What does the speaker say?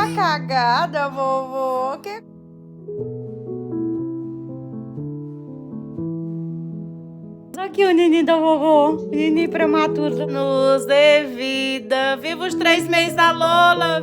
tá cagada, vovô. Aqui o neném da vovô. Neném prematuro. Nos dê vida. Viva os 3 meses da Lola.